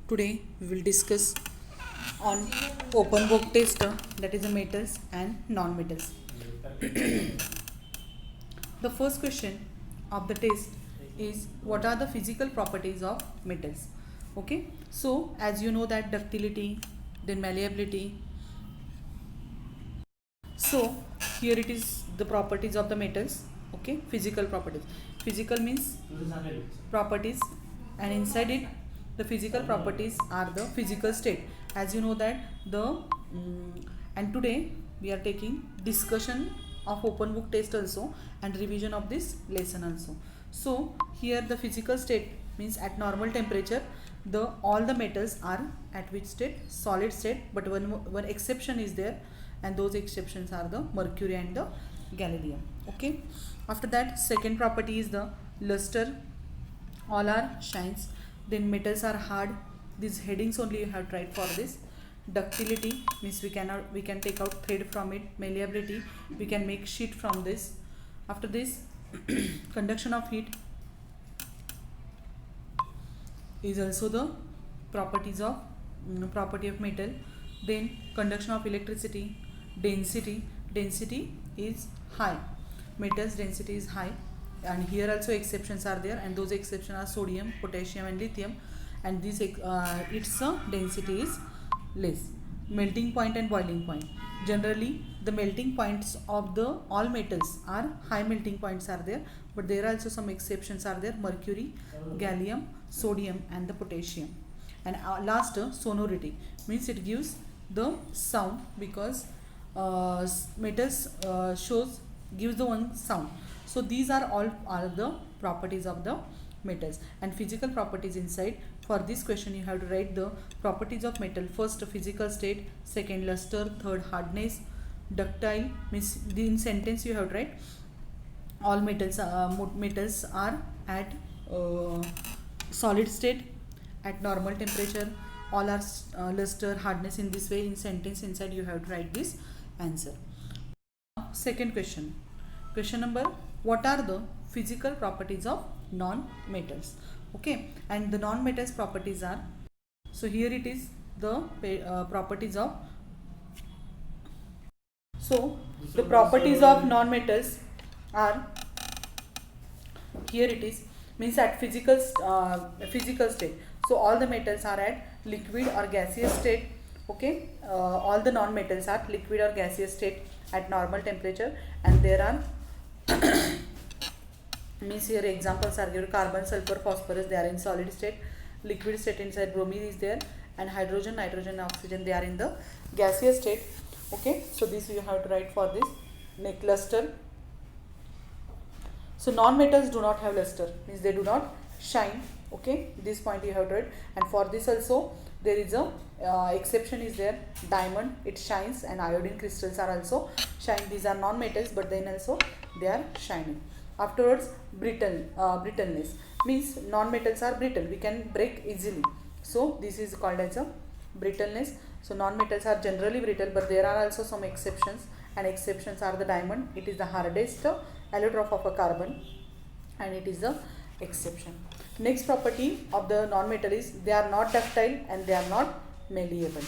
Today we will discuss on open book test, that is the metals and non-metals. The first question of the test is what are the physical properties of metals? Okay, so as you know that ductility, then malleability. So here it is the properties of the metals. Okay, physical properties. Physical means properties, and inside it the physical properties are the physical state. As you know that and today we are taking discussion of open book test also and revision of this lesson also. So here the physical state means at normal temperature the all the metals are at which state? Solid state, but one exception is there, and those exceptions are the mercury and the gallium. Okay, after that second property is the luster, all are shines. Then metals are hard, these headings only you have tried for this. Ductility means we can take out thread from it. Malleability, we can make sheet from this. After this conduction of heat is also the properties of property of metal. Then conduction of electricity, density is high, metals density is high, and here also exceptions are there, and those exceptions are sodium, potassium and lithium, and this its density is less. Melting point and boiling point, generally the melting points of the all metals are high, melting points are there, but there are also some exceptions are there: mercury, gallium, sodium and the potassium. And last sonority means it gives the sound, because metals gives the one sound. So these are all are the properties of the metals. And physical properties inside, for this question you have to write the properties of metal. First physical state, second luster, third hardness. Ductile means in sentence you have to write all metals are at solid state at normal temperature, all are luster, hardness. In this way in sentence inside you have to write this answer. Second question number, what are the physical properties of non-metals? Okay, and the non-metals properties are, so here it is the properties of, so the properties of non-metals are, here it is, means at physical state. So all the metals are at liquid or gaseous state. Okay, all the non-metals are liquid or gaseous state at normal temperature, and there are means here examples are given: carbon, sulfur, phosphorus, they are in solid state. Liquid state inside bromine is there, and hydrogen, nitrogen, oxygen, they are in the gaseous state. Okay, so this you have to write for this. Next, luster. So non-metals do not have luster, means they do not shine. Okay, this point you have to write. And for this also there is a exception is there: diamond, it shines, and iodine crystals are also shine. These are non-metals, but then also they are shining. Afterwards, brittleness means non-metals are brittle, we can break easily, so this is called as a brittleness. So non-metals are generally brittle, but there are also some exceptions, and exceptions are the diamond, it is the hardest allotrope of a carbon, and it is the exception. Next property of the non-metal is they are not ductile and they are not malleable.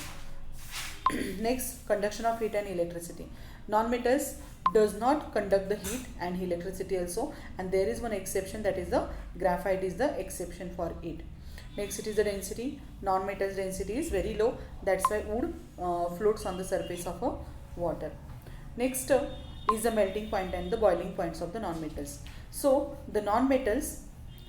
Next, conduction of heat and electricity. Non-metals does not conduct the heat and electricity also, and there is one exception, that is the graphite is the exception for it. Next, it is the density. Non-metals density is very low, that's why wood floats on the surface of a water. Next is the melting point and the boiling points of the non-metals. So the non-metals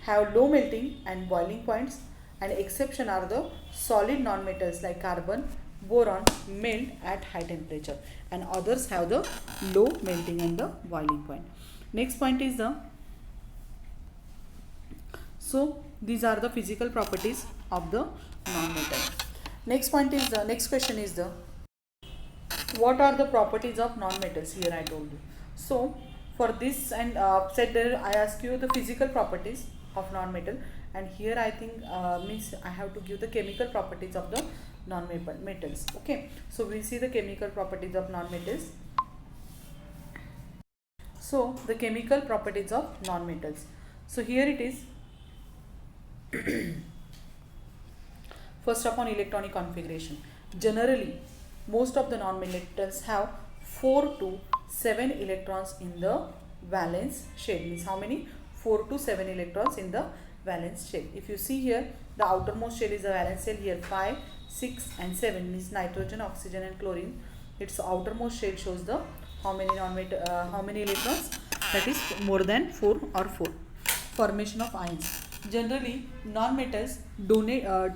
have low melting and boiling points, and exception are the solid non-metals like carbon, boron melt at high temperature, and others have the low melting and the boiling point. Next point is the, so these are the physical properties of the non-metal. Next point is the, next question is the, what are the properties of non-metals? Here I told you. So for this and said there I ask you the physical properties of non-metal, and here I think means I have to give the chemical properties of the non-metals. Okay, so we see the chemical properties of non-metals. So the chemical properties of non-metals, so here it is. First upon electronic configuration. Generally, most of the non-metals have 4 to 7 electrons in the valence shell. Means how many? 4 to 7 electrons in the valence shell. If you see here, the outermost shell is the valence shell. Here 5, 6 and 7 means nitrogen, oxygen and chlorine. Its outermost shell shows the how many electrons, that is more than 4 or 4. Formation of ions. Generally non-metals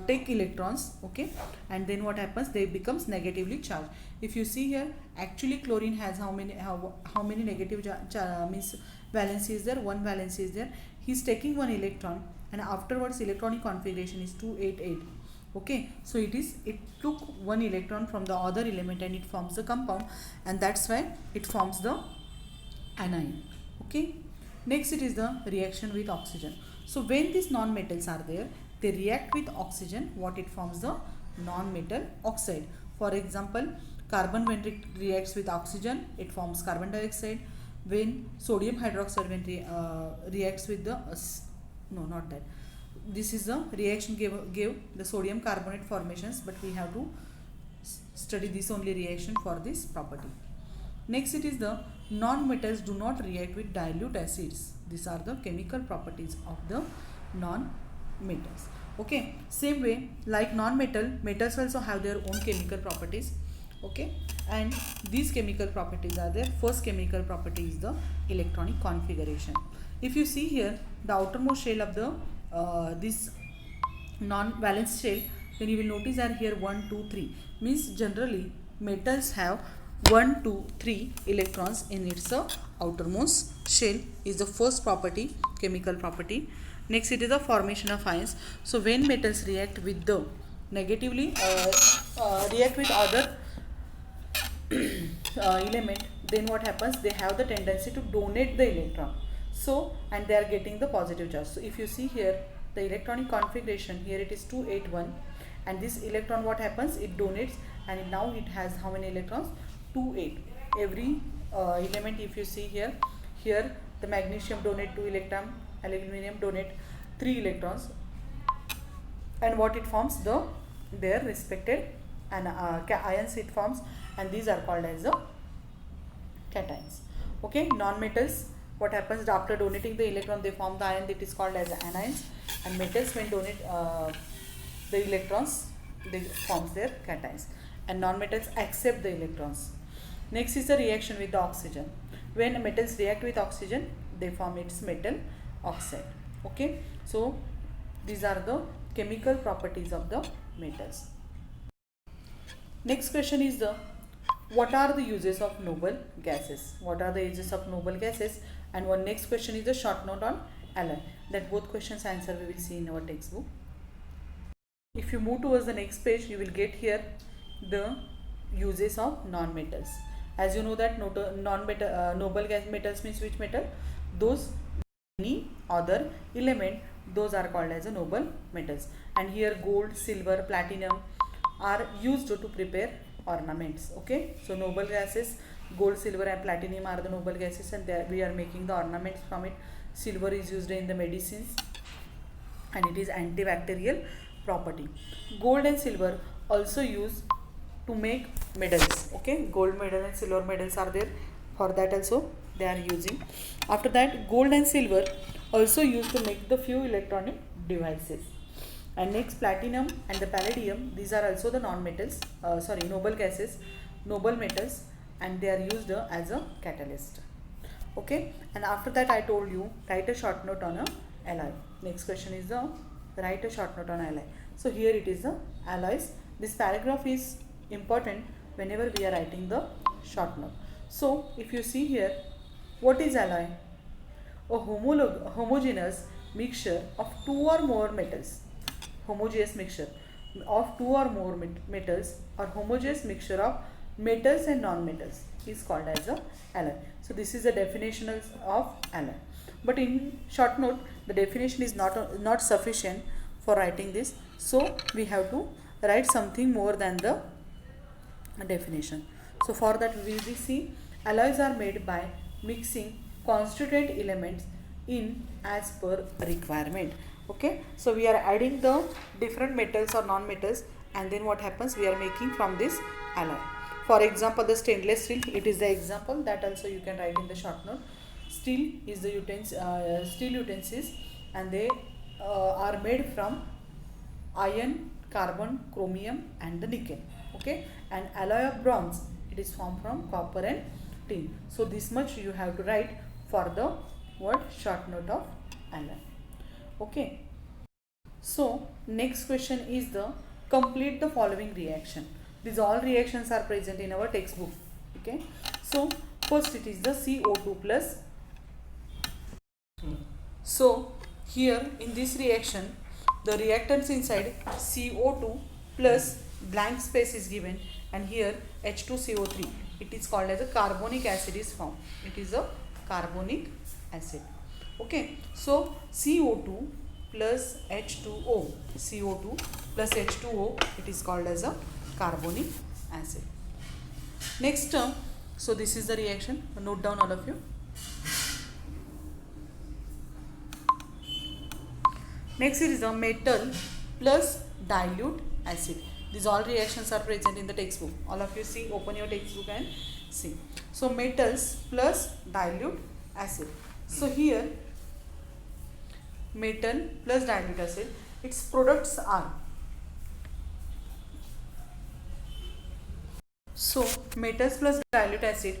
take electrons, okay, and then what happens, they becomes negatively charged. If you see here, actually chlorine has how many negative means valence is there, one valence is there. He is taking one electron and afterwards electronic configuration is 288. Okay, so it took one electron from the other element and it forms the compound, and that's why it forms the anion. Okay, next it is the reaction with oxygen. So when these non-metals are there, they react with oxygen. What it forms? The non-metal oxide. For example, carbon when it reacts with oxygen, it forms carbon dioxide. When sodium hydroxide when reacts with the no, not that. This is the reaction gave the sodium carbonate formations, but we have to study this only reaction for this property. Next it is the non-metals do not react with dilute acids. These are the chemical properties of the non-metals. Okay, same way like metals also have their own chemical properties. Okay, and these chemical properties are there. First chemical property is the electronic configuration. If you see here, the outermost shell of the this non-valence shell, then you will notice that here 1, 2, 3 means generally metals have 1, 2, 3 electrons in its outermost shell is the first property, chemical property. Next it is the formation of ions. So when metals react with the negatively react with other element, then what happens, they have the tendency to donate the electron. So, and they are getting the positive charge. So if you see here, the electronic configuration, here it is 281, and this electron what happens, it donates, and now it has how many electrons? 28. Every element, if you see here the magnesium donate 2 electrons, aluminum donate 3 electrons, and what it forms, their respected ions it forms, and these are called as the cations. Okay, non-metals, what happens, after donating the electron they form the ion that is called as anions, and metals when donate the electrons they forms their cations, and non-metals accept the electrons. Next is the reaction with the oxygen. When metals react with oxygen, they form its metal oxide. Okay, so these are the chemical properties of the metals. Next question is what are the uses of noble gases? What are the uses of noble gases? And one next question is the short note on alloy. That both questions answer we will see in our textbook. If you move towards the next page, you will get here the uses of non-metals. As you know that noble gas metals means which metal? Those any other element, those are called as a noble metals. And here gold, silver, platinum are used to prepare ornaments. Okay, so noble gases, gold, silver and platinum are the noble gases, and we are making the ornaments from it. Silver is used in the medicines and it is antibacterial property. Gold and silver also used to make medals. Okay, gold medal and silver medals are there, for that also they are using. After that, gold and silver also used to make the few electronic devices. And next, platinum and the palladium, these are also the non-metals, noble gases, noble metals, and they are used as a catalyst. Okay, and after that I told you write a short note on a alloy. Next question is write a short note on alloy. So here it is the alloys. This paragraph is important whenever we are writing the short note. So if you see here, what is alloy? A homogeneous mixture of two or more metals. Homogeneous mixture of two or more metals, or homogeneous mixture of metals and non-metals is called as a alloy. So this is the definition of alloy. But in short note, the definition is not sufficient for writing this. So we have to write something more than the definition. So for that we will see alloys are made by mixing constituent elements in as per requirement. Okay, so we are adding the different metals or non-metals, and then what happens, we are making from this alloy. For example, the stainless steel, it is the example that also you can write in the short note. Steel is the steel utensils, and they are made from iron, carbon, chromium and the nickel. Okay, and alloy of bronze, it is formed from copper and tin. So this much you have to write for the word short note of alloy. Okay, so next question is the complete the following reaction. These all reactions are present in our textbook. Okay, so first it is the CO2 plus. So here in this reaction, the reactants inside CO2 plus blank space is given, and here H2CO3, it is called as a carbonic acid is formed. It is a carbonic acid. Okay, so CO2 plus H2O, CO2 plus H2O, it is called as a carbonic acid. Next term, so this is the reaction, note down all of you. Next is the metal plus dilute acid. These all reactions are present in the textbook. All of you see, open your textbook and see. So metals plus dilute acid. So here metal plus dilute acid, its products are, so metals plus dilute acid,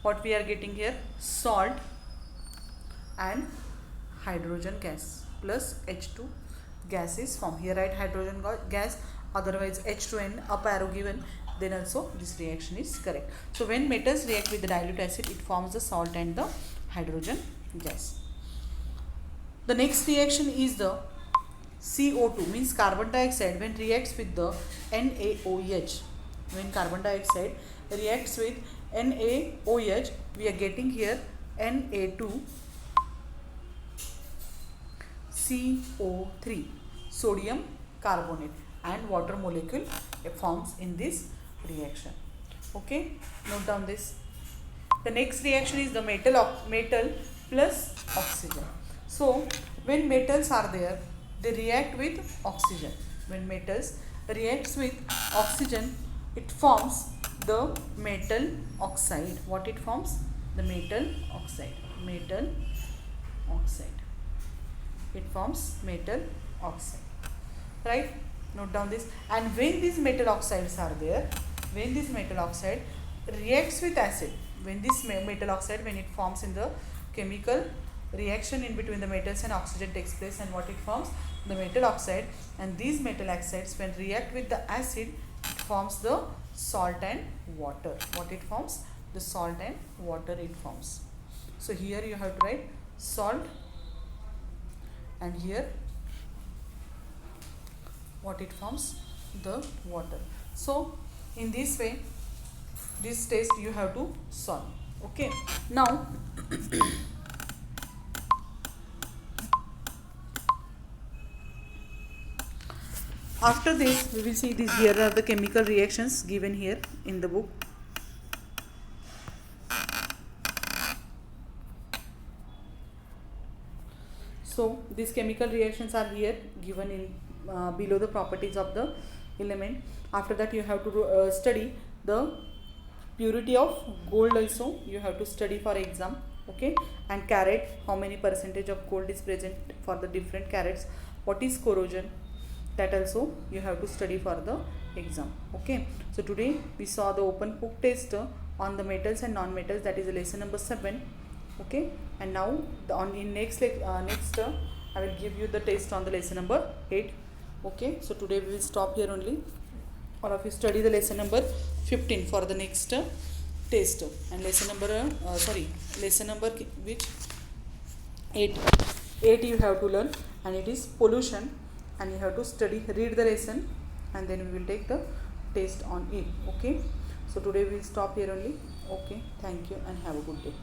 what we are getting here, salt and hydrogen gas plus H2 gas is formed. Here write hydrogen gas, otherwise H2N up arrow given, then also this reaction is correct. So when metals react with the dilute acid, it forms the salt and the hydrogen gas. The next reaction is the CO2, means carbon dioxide, when reacts with the NaOH. When carbon dioxide reacts with NaOH, we are getting here Na2 CO3, sodium carbonate, and water molecule forms in this reaction. Okay, note down this. The next reaction is the metal plus oxygen. So when metals are there, they react with oxygen. When metals reacts with oxygen, it forms the metal oxide. What it forms? The metal oxide. Metal oxide. It forms metal oxide. Right? Note down this. And when these metal oxides are there, when this metal oxide reacts with acid, when this metal oxide, when it forms in the chemical reaction in between the metals and oxygen takes place, and what it forms? The metal oxide. And these metal oxides, when react with the acid, it forms the salt and water. What it forms? The salt and water it forms. So here you have to write salt, and here what it forms? The water. So in this way, this test you have to solve. Okay, now after this we will see these. Here are the chemical reactions given here in the book. So these chemical reactions are here given in below the properties of the element. After that you have to study the purity of gold also, you have to study for exam. Okay, and carat, how many percentage of gold is present for the different carats, what is corrosion, that also you have to study for the exam. Okay, so today we saw the open book test on the metals and non-metals, that is lesson number 7. Okay, and now in next I will give you the test on the lesson number 8. Okay, so today we will stop here only. All of you study the lesson number 15 for the next test, and lesson number which 8 you have to learn, and it is pollution, and you have to study, read the lesson, and then we will take the test on it. Okay, so today we will stop here only. Okay, thank you and have a good day.